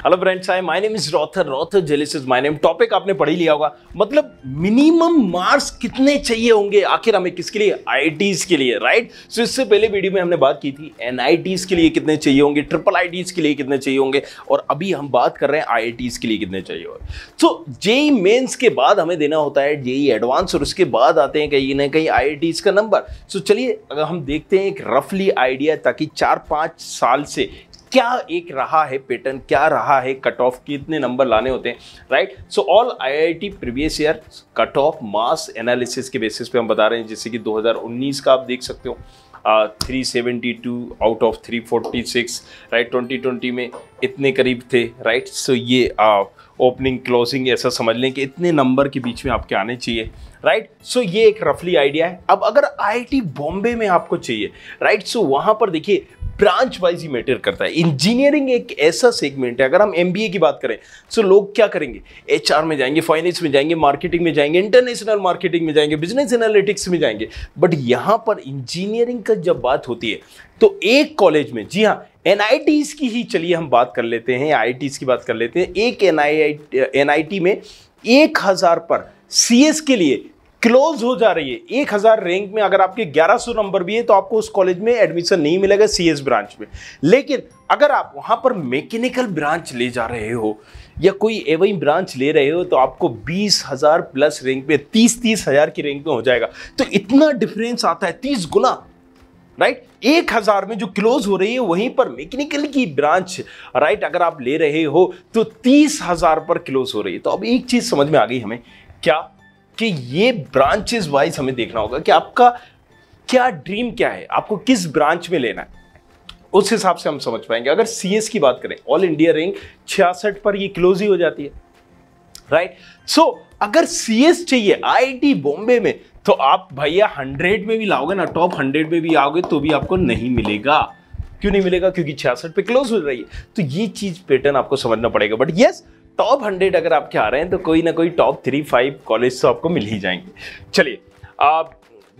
Hello friends, hi, my name is रॉथर जेलिस is my name. Topic आपने पढ़ ही लिया होगा, मतलब मिनिमम मार्क्स कितने चाहिए होंगे आखिर हमें, किसके लिए? आईआईटीज के लिए, राइट। सो इससे पहले वीडियो में हमने बात की थी एनआईटीज के लिए कितने चाहिए होंगे, ट्रिपल आईटीज के लिए कितने चाहिए होंगे, और अभी हम बात कर रहे हैं आईआईटीज के लिए कितने चाहिए होंगे। सो जेई मेंस के बाद हमें देना होता है जेई एडवांस, और उसके बाद आते हैं कहीं ना कहीं आईआईटीज का नंबर। सो चलिए अगर हम देखते हैं एक रफली आइडिया, ताकि 4-5 साल से क्या एक रहा है पैटर्न, क्या रहा है कट ऑफ, कितने नंबर लाने होते हैं, right. So all IIT previous year cut of mass analysis के बेसिस पे हम बता रहे हैं। जैसे कि 2019 का आप देख सकते हो 372 आउट ऑफ 346, राइट। 2020 में इतने करीब थे, राइट। सो ये ओपनिंग क्लोजिंग ऐसा समझ लें कि इतने नंबर के बीच में आपके आने चाहिए, राइट। सो ये एक रफली आइडिया है। अब अगर आईआईटी बॉम्बे में आपको चाहिए, राइट, सो वहां पर देखिए ब्रांच वाइज ही मैटर करता है। इंजीनियरिंग एक ऐसा सेगमेंट है, अगर हम एमबीए की बात करें तो लोग क्या करेंगे, एचआर में जाएंगे, फाइनेंस में जाएंगे, मार्केटिंग में जाएंगे, इंटरनेशनल मार्केटिंग में जाएंगे, बिजनेस एनालिटिक्स में जाएंगे। बट यहां पर इंजीनियरिंग का जब बात होती है तो एक कॉलेज में, जी हाँ, एनआईटीज की ही चलिए हम बात कर लेते हैं, आईआईटीज की बात कर लेते हैं। एक एनआईटी में 1000 पर सीएस के लिए क्लोज हो जा रही है। 1000 रैंक में अगर आपके 1100 नंबर भी है तो आपको उस कॉलेज में एडमिशन नहीं मिलेगा सीएस ब्रांच में। लेकिन अगर आप वहां पर मैकेनिकल ब्रांच ले जा रहे हो या कोई एवई ब्रांच ले रहे हो तो आपको 20,000 प्लस रैंक में, 30 हजार की रैंक में हो जाएगा। तो इतना डिफरेंस आता है, 30 गुना, राइट। 1000 में जो क्लोज हो रही है वहीं पर मैकेनिकल की ब्रांच, राइट, अगर आप ले रहे हो तो 30,000 पर क्लोज हो रही है। तो अब एक चीज समझ में आ गई हमें, क्या कि ये ब्रांचेस वाइज हमें देखना होगा कि आपका क्या ड्रीम क्या है, आपको किस ब्रांच में लेना है, उस हिसाब से हम समझ पाएंगे। अगर सीएस की बात करें, ऑल इंडिया रैंक 66 पर ये क्लोज ही हो जाती है, राइट। सो अगर सीएस चाहिए आईआईटी बॉम्बे में तो आप भैया 100 में भी लाओगे ना, टॉप 100 में भी आओगे तो भी आपको नहीं मिलेगा। क्यों नहीं मिलेगा? क्योंकि 66 पे क्लोज हो रही है। तो ये चीज पैटर्न आपको समझना पड़ेगा। बट यस, टॉप 100 अगर आपके आ रहे हैं तो कोई ना कोई टॉप 3-5 कॉलेज तो आपको मिल ही जाएंगे। चलिए,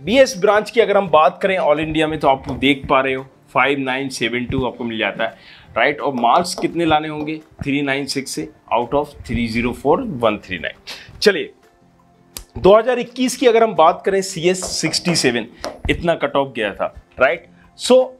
बीएस ब्रांच की अगर हम बात करें ऑल इंडिया में तो आप देख पा रहे हो 5972 आपको मिल जाता है, राइट। और मार्क्स कितने लाने होंगे? 396 से आउट ऑफ 304,139। चलिए, 2021 की अगर हम बात करें, सीएस 67 इतना कट ऑफ गया था, राइट। सो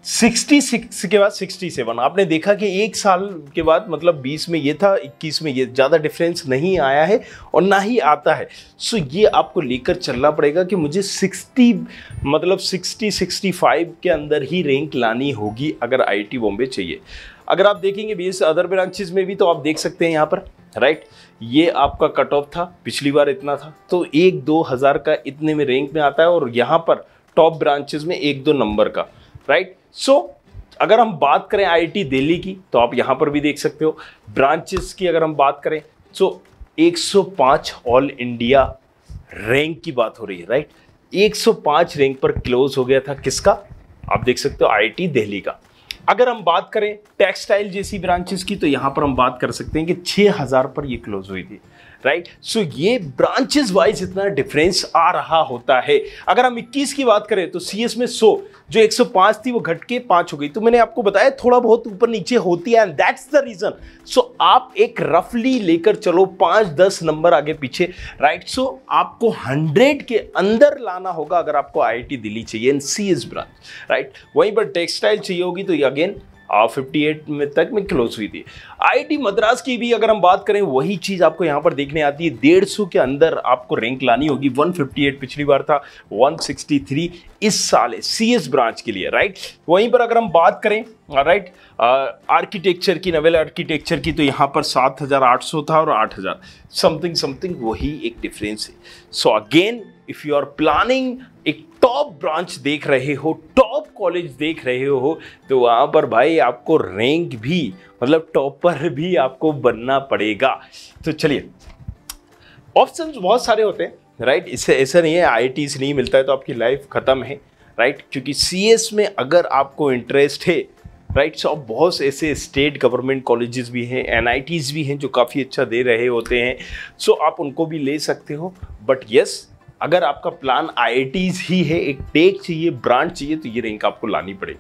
66 के बाद 67 आपने देखा कि एक साल के बाद, मतलब 20 में ये था, 21 में ये, ज़्यादा डिफरेंस नहीं आया है और ना ही आता है। सो ये आपको लेकर चलना पड़ेगा कि मुझे 60-65 के अंदर ही रैंक लानी होगी अगर आईआईटी बॉम्बे चाहिए। अगर आप देखेंगे बीएस अदर ब्रांचेस में भी तो आप देख सकते हैं यहाँ पर, राइट, ये आपका कट ऑफ था, पिछली बार इतना था, तो 1-2 हज़ार का इतने में रैंक में आता है, और यहाँ पर टॉप ब्रांचेस में 1-2 नंबर का, राइट। सो अगर हम बात करें आईआईटी दिल्ली की तो आप यहां पर भी देख सकते हो ब्रांचेस की अगर हम बात करें तो 105 ऑल इंडिया रैंक की बात हो रही है, राइट। 105 रैंक पर क्लोज हो गया था, किसका? आप देख सकते हो आईआईटी दिल्ली का। अगर हम बात करें टेक्सटाइल जैसी ब्रांचेस की तो यहां पर हम बात कर सकते हैं कि 6000 पर ये क्लोज हुई थी, राइट। सो ये ब्रांचेस वाइज इतना डिफरेंस आ रहा होता है। अगर हम 21 की बात करें तो सीएस में 100 जो 105 थी वो घट के 5 हो गई। तो मैंने आपको बताया थोड़ा बहुत ऊपर नीचे होती है, एंड दैट्स द रीजन। सो आप एक रफली लेकर चलो 5-10 नंबर आगे पीछे, राइट। सो आपको 100 के अंदर लाना होगा अगर आपको आईआईटी दिल्ली चाहिए इन सीएस ब्रांच, राइट। वहीं पर टेक्सटाइल चाहिए होगी तो अगेन 58 में तक में क्लोज हुई थी। आईआईटी मद्रास की भी अगर हम बात करें वही चीज आपको यहां पर देखने आती है, 150 के अंदर आपको रैंक लानी होगी। 158 पिछली बार था, 163 इस साल है सीएस ब्रांच के लिए, राइट। वहीं पर अगर हम बात करें, राइट, आर्किटेक्चर की, नोवेल आर्किटेक्चर की, तो यहाँ पर 7800 था और 8000 समथिंग वही एक डिफरेंस है। So again if you are planning एक टॉप ब्रांच देख रहे हो, टॉप कॉलेज देख रहे हो, तो वहां पर भाई आपको रैंक भी, मतलब टॉपर भी आपको बनना पड़ेगा। तो चलिए, ऑप्शंस बहुत सारे होते हैं, राइट। इससे ऐसा नहीं है आईआईटी से नहीं मिलता है तो आपकी लाइफ खत्म है, राइट। क्योंकि सीएस में अगर आपको इंटरेस्ट है, राइट, सो अब बहुत ऐसे स्टेट गवर्नमेंट कॉलेजेस भी हैं, एनआईटीज भी हैं जो काफ़ी अच्छा दे रहे होते हैं। सो आप उनको भी ले सकते हो। बट यस, अगर आपका प्लान आईआईटीज ही है, एक टेक चाहिए, ब्रांच चाहिए, तो ये रैंक आपको लानी पड़ेगी।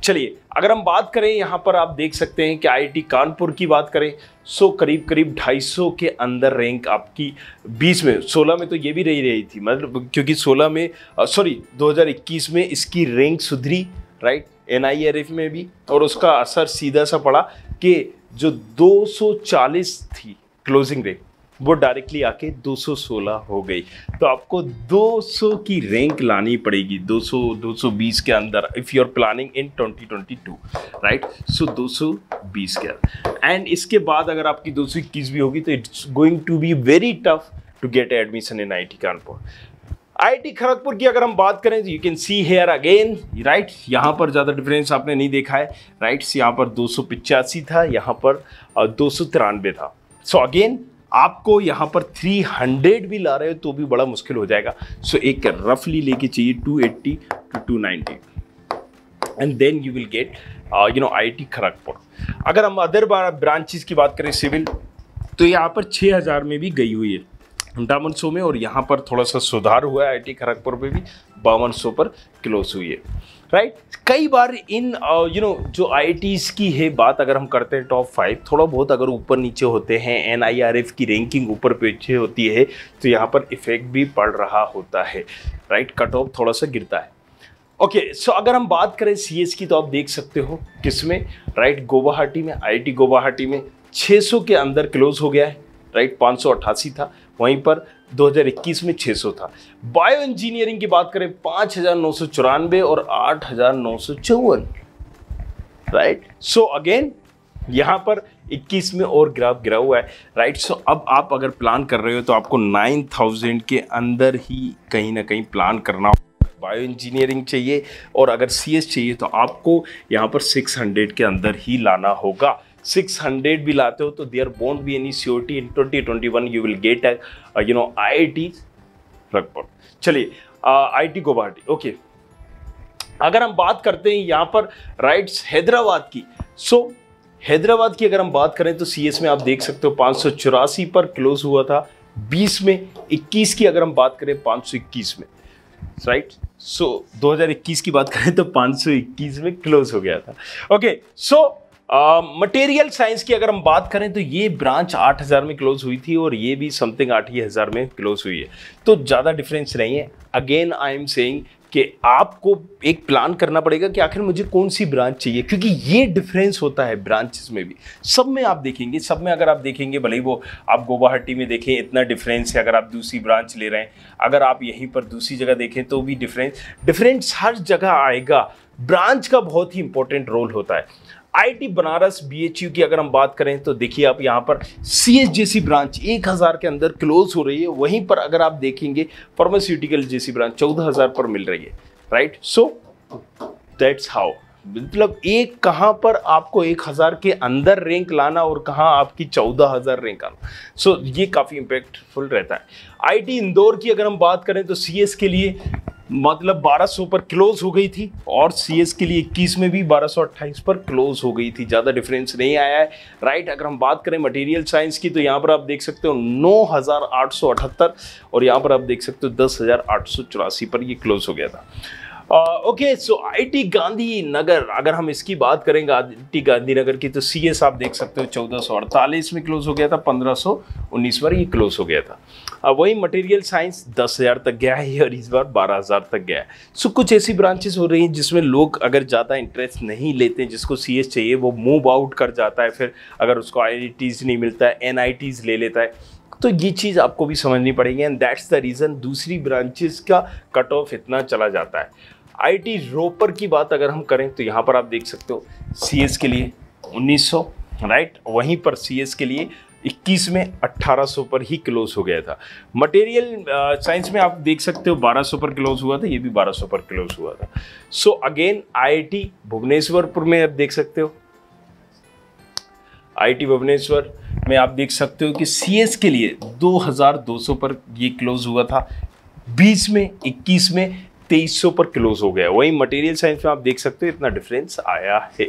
चलिए अगर हम बात करें यहाँ पर आप देख सकते हैं कि आईआईटी कानपुर की बात करें सो करीब करीब 250 के अंदर रैंक आपकी 20 में, 16 में तो ये भी रही थी, मतलब क्योंकि 16 में 2021 में इसकी रैंक सुधरी, राइट, एनआईआरएफ में भी, और उसका असर सीधा सा पड़ा कि जो 240 थी क्लोजिंग रैंक वो डायरेक्टली आके 216 हो गई। तो आपको 200 की रैंक लानी पड़ेगी, 200 220 के अंदर, if you are planning in 2022, right. So 220 के अंदर, एंड इसके बाद अगर आपकी 221 भी होगी तो it's going to be very tough to get admission in IIT Kanpur. IIT Kharagpur की अगर हम बात करें तो you can see here again, right, यहाँ पर ज़्यादा डिफरेंस आपने नहीं देखा है, राइट। यहाँ पर 285 था, यहाँ पर 293 था। सो अगेन आपको यहाँ पर 300 भी ला रहे हो तो भी बड़ा मुश्किल हो जाएगा। सो एक रफली लेके चाहिए 280 to 290 and then you will get IIT Kharagpur. अगर हम अदर ब्रांचेस की बात करें सिविल, तो यहाँ पर 6000 में भी गई हुई है 5800 में, और यहाँ पर थोड़ा सा सुधार हुआ है, आईआईटी खड़गपुर में भी 5200 पर क्लोज हुई है, राइट। कई बार इन जो आईआईटीज़ की है बात अगर हम करते हैं टॉप 5, थोड़ा बहुत अगर ऊपर नीचे होते हैं, एनआईआरएफ की रैंकिंग ऊपर पीछे होती है तो यहाँ पर इफेक्ट भी पड़ रहा होता है, राइट, कट ऑफ थोड़ा सा गिरता है। ओके, सो अगर हम बात करें सीएस की तो आप देख सकते हो किसमें, राइट, गुवाहाटी में, आईआईटी गुवाहाटी में 600 के अंदर क्लोज हो गया है, राइट, 588 था, वहीं पर 2021 में 600 था। बायो इंजीनियरिंग की बात करें 5994 और 8954, राइट। सो अगेन यहाँ पर 21 में और ग्राफ गिरा हुआ है, राइट। सो अब आप अगर प्लान कर रहे हो तो आपको 9000 के अंदर ही कहीं ना कहीं प्लान करना होगा। बायो इंजीनियरिंग चाहिए और अगर सीएस चाहिए तो आपको यहाँ पर 600 के अंदर ही लाना होगा। 600 भी लाते हो तो there won't be any surety in 2021 you will get IIT Kharagpur. चलिए आईआईटी गुवाहाटी, ओके। अगर हम बात करते हैं यहाँ पर राइट्स हैदराबाद की, सो हैदराबाद की अगर हम बात करें तो सीएस में आप देख सकते हो 584 पर क्लोज हुआ था 20 में। 21 की अगर हम बात करें 521 में, राइट। सो 2021 की बात करें तो 521 में क्लोज हो गया था। ओके, सो मटेरियल साइंस की अगर हम बात करें तो ये ब्रांच 8000 में क्लोज हुई थी और ये भी समथिंग 8000 में क्लोज हुई है, तो ज़्यादा डिफरेंस नहीं है। अगेन आई एम सेइंग कि आपको एक प्लान करना पड़ेगा कि आखिर मुझे कौन सी ब्रांच चाहिए, क्योंकि ये डिफरेंस होता है ब्रांचेस में भी। सब में आप देखेंगे, सब में अगर आप देखेंगे, भले ही वो आप गुवाहाटी में देखें इतना डिफरेंस है, अगर आप दूसरी ब्रांच ले रहे हैं, अगर आप यहीं पर दूसरी जगह देखें तो भी डिफरेंस हर जगह आएगा। ब्रांच का बहुत ही इंपॉर्टेंट रोल होता है। आईआईटी बनारस बीएचयू की अगर हम बात करें तो देखिए आप यहाँ पर सीएस जैसी ब्रांच 1000 के अंदर क्लोज हो रही है, वहीं पर अगर आप देखेंगे फार्मास्यूटिकल जैसी ब्रांच 14000 पर मिल रही है, राइट। सो दैट्स हाउ, मतलब एक कहाँ पर आपको 1000 के अंदर रैंक लाना और कहाँ आपकी 14000 रैंक आना, सो ये काफ़ी इम्पैक्टफुल रहता है। आईआईटी इंदौर की अगर हम बात करें तो सीएस के लिए मतलब 1200 पर क्लोज हो गई थी और सीएस के लिए 21 में भी 1228 पर क्लोज हो गई थी, ज़्यादा डिफरेंस नहीं आया है, राइट। अगर हम बात करें मटेरियल साइंस की तो यहाँ पर आप देख सकते हो 9878 और यहाँ पर आप देख सकते हो 10884 पर ये क्लोज हो गया था। ओके, सो आईआईटी गांधीनगर अगर हम इसकी बात करेंगे, आईआईटी गांधीनगर की, तो सीएस आप देख सकते हो 1448 में क्लोज हो गया था, 1519 पर ये क्लोज हो गया था। वही मटेरियल साइंस 10,000 तक गया है और इस बार 12,000 तक गया है। सो कुछ ऐसी ब्रांचेस हो रही हैं जिसमें लोग अगर ज़्यादा इंटरेस्ट नहीं लेते, जिसको सीएस चाहिए वो मूव आउट कर जाता है, फिर अगर उसको आईआईटीज़ नहीं मिलता है एनआईटीज़ ले लेता है। तो ये चीज़ आपको भी समझनी पड़ेगी एंड दैट्स द रीज़न दूसरी ब्रांचेस का कट ऑफ इतना चला जाता है। आईआईटी रोपर की बात अगर हम करें तो यहाँ पर आप देख सकते हो सीएस के लिए 1900, राइट, वहीं पर सीएस के लिए 21 में 1800 पर ही क्लोज हो गया था। मटेरियल साइंस में आप देख सकते हो 1200 पर क्लोज हुआ था, ये भी 1200 पर क्लोज हुआ था। सो अगेन आईआईटी भुवनेश्वरपुर में आप देख सकते हो, आईआईटी भुवनेश्वर में आप देख सकते हो कि सीएस के लिए 2200 पर ये क्लोज हुआ था, 20 में 21 में 2300 पर क्लोज हो गया। वहीं मटेरियल साइंस में आप देख सकते हो इतना डिफरेंस आया है।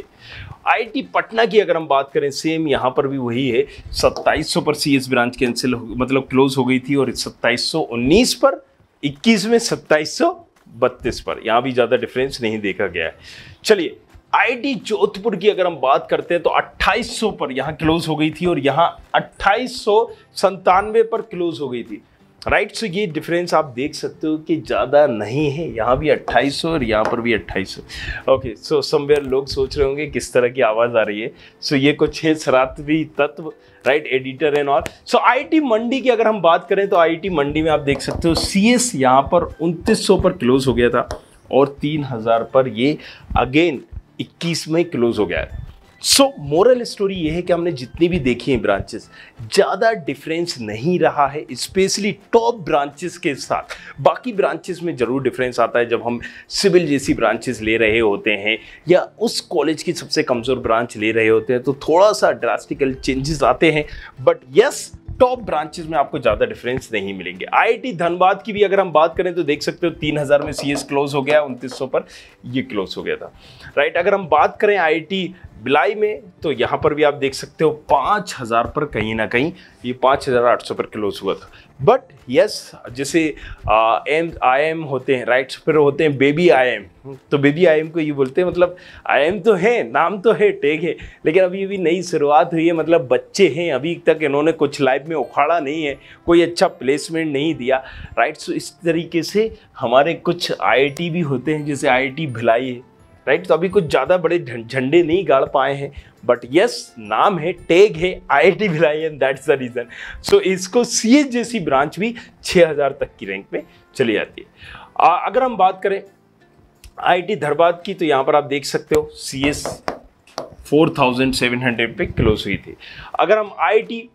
आईआईटी पटना की अगर हम बात करें सेम यहाँ पर भी वही है, 2700 पर सीएस ब्रांच कैंसिल मतलब क्लोज हो गई थी और 2719 पर, 21 में 2732 पर, यहाँ भी ज़्यादा डिफरेंस नहीं देखा गया है। चलिए आईआईटी जोधपुर की अगर हम बात करते हैं तो 2800 पर यहाँ क्लोज हो गई थी और यहाँ 2897 पर क्लोज हो गई थी, राइट। सो ये डिफरेंस आप देख सकते हो कि ज़्यादा नहीं है, यहाँ भी 2800 और यहाँ पर भी 2800। ओके, सो समवेयर लोग सोच रहे होंगे किस तरह की आवाज़ आ रही है। सो ये कुछ है शरारती तत्व, right, editor and all. So IIT Mandi की अगर हम बात करें तो आईआईटी मंडी में आप देख सकते हो सीएस यहाँ पर 2900 पर क्लोज हो गया था और 3000 पर ये अगेन 21 में क्लोज हो गया है। सो मोरल स्टोरी ये है कि हमने जितनी भी देखी हैं ब्रांचेस, ज़्यादा डिफरेंस नहीं रहा है, स्पेशली टॉप ब्रांचेस के साथ। बाकी ब्रांचेस में ज़रूर डिफरेंस आता है जब हम सिविल जैसी ब्रांचेस ले रहे होते हैं या उस कॉलेज की सबसे कमज़ोर ब्रांच ले रहे होते हैं तो थोड़ा सा ड्रास्टिकल चेंजेस आते हैं, बट यस टॉप ब्रांचेस में आपको ज़्यादा डिफरेंस नहीं मिलेंगे। आईआईटी धनबाद की भी अगर हम बात करें तो देख सकते हो 3000 में सीएस क्लोज हो गया, 2900 पर ये क्लोज हो गया था, राइट। अगर हम बात करें आईआईटी भिलाई में तो यहाँ पर भी आप देख सकते हो 5000 पर कहीं ना कहीं ये 5800 पर क्लोज हुआ था। बट यस जैसे IIM होते हैं, राइट, फिर होते हैं बेबी IIM, तो बेबी IIM को ये बोलते हैं, मतलब IIM तो है, नाम तो है, टैग है, लेकिन अभी नई शुरुआत हुई है, मतलब बच्चे हैं, अभी तक इन्होंने कुछ लाइफ में उखाड़ा नहीं है, कोई अच्छा प्लेसमेंट नहीं दिया, राइट। सो इस तरीके से हमारे कुछ IIT भी होते हैं जैसे IIT भिलाई है, राइट। तो अभी कुछ ज़्यादा बड़े झंडे नहीं गाड़ पाए हैं, बट यस नाम है, टैग है IIT Bhilai and that's the reason. So इसको सीएस जैसी ब्रांच भी 6000 तक की रैंक में चली जाती है। अगर हम बात करें आईआईटी धनबाद की तो यहाँ पर आप देख सकते हो सीएस 4700 पे क्लोज हुई थी। अगर हम आईआईटी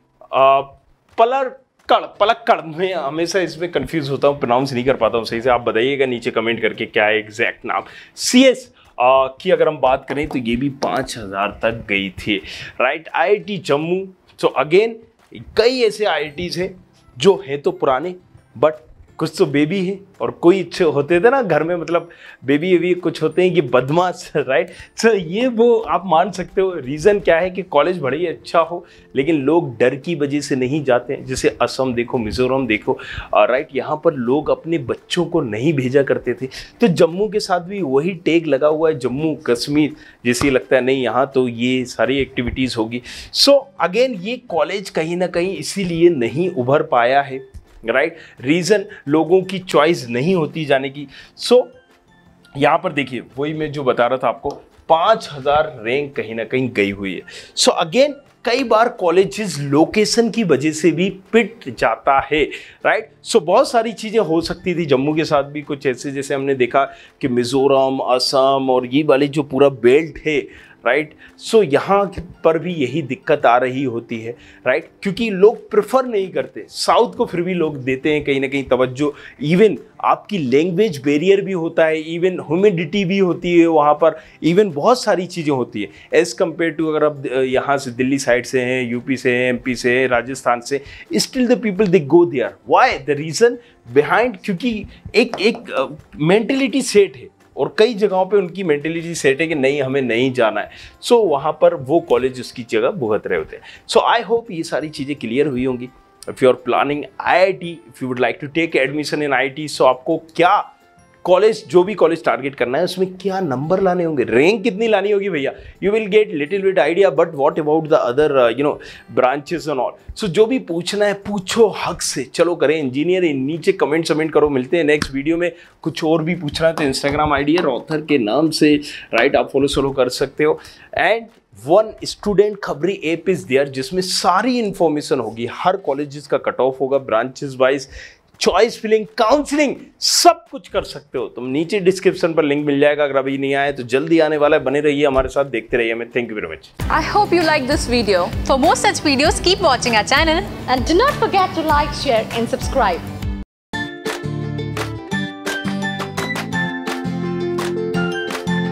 पलक्कड़, मैं हमेशा इसमें कंफ्यूज होता हूँ, प्रोनाउंस नहीं कर पाता हूँ सही से, आप बताइएगा नीचे कमेंट करके क्या है एग्जैक्ट नाम। सीएस की अगर हम बात करें तो ये भी 5000 तक गई थी, right. IIT Jammu, so again कई ऐसे आईआईटीज हैं जो हैं तो पुराने बट कुछ तो बेबी है और कोई अच्छे होते थे ना घर में, मतलब बेबी कुछ होते हैं कि बदमाश, राइट। सो ये वो आप मान सकते हो रीज़न क्या है कि कॉलेज बड़ा ही अच्छा हो लेकिन लोग डर की वजह से नहीं जाते हैं। जैसे असम देखो, मिजोरम देखो, राइट, यहाँ पर लोग अपने बच्चों को नहीं भेजा करते थे। तो जम्मू के साथ भी वही टैग लगा हुआ है, जम्मू कश्मीर, जैसे लगता है नहीं यहाँ तो ये सारी एक्टिविटीज़ होगी। सो अगेन ये कॉलेज कहीं ना कहीं इसीलिए नहीं उभर पाया है, राइट। रीज़न लोगों की चॉइस नहीं होती जाने की। सो यहाँ पर देखिए वही मैं जो बता रहा था आपको, 5000 रैंक कहीं ना कहीं गई हुई है। सो अगेन कई बार कॉलेजेस लोकेशन की वजह से भी पिट जाता है, राइट। सो बहुत सारी चीज़ें हो सकती थी, जम्मू के साथ भी कुछ ऐसे, जैसे हमने देखा कि मिज़ोरम, असम और ये वाली जो पूरा बेल्ट है, राइट। सो यहाँ पर भी यही दिक्कत आ रही होती है, राइट, क्योंकि लोग प्रेफर नहीं करते साउथ को, फिर भी लोग देते हैं कहीं ना कहीं तवज्जो। इवन आपकी लैंग्वेज बैरियर भी होता है, इवन ह्यूमिडिटी भी होती है वहाँ पर, इवन बहुत सारी चीज़ें होती है एज़ कम्पेयर टू अगर आप यहाँ से दिल्ली साइड से हैं, यूपी से हैं, MP से हैं, राजस्थान से, still the people they go there. Why? The reason behind, क्योंकि एक मेंटेलिटी सेट है और कई जगहों पे उनकी मेंटेलिटी सेट है कि नहीं हमें नहीं जाना है। सो वहाँ पर वो कॉलेज उसकी जगह भुगत रहे होते हैं। सो आई होप ये सारी चीज़ें क्लियर हुई होंगी। If you are planning IIT, if you would like to take admission in IIT, so आपको क्या कॉलेज, जो भी कॉलेज टारगेट करना है उसमें क्या नंबर लाने होंगे, रैंक कितनी लानी होगी भैया, you will get little bit idea. But what about the other branches and all. So जो भी पूछना है पूछो हक से, चलो करें इंजीनियर। नीचे कमेंट करो, मिलते हैं नेक्स्ट वीडियो में। कुछ और भी पूछना है तो इंस्टाग्राम ID है रॉथर के नाम से, राइट, आप फॉलो कर सकते हो। And one student Khabri app is there जिसमें सारी इंफॉर्मेशन होगी, हर कॉलेजेस का कट ऑफ होगा, branches wise, choice filling, counselling, सब कुछ कर सकते हो। तुम नीचे डिस्क्रिप्शन पर लिंक मिल जाएगा, अगर अभी नहीं आया तो जल्दी आने वाला है। बने रहिए हमारे साथ, देखते रहिए हमें। Thank you very much. I hope you like this video. For more such videos, keep watching our channel and do not forget to like, share and subscribe.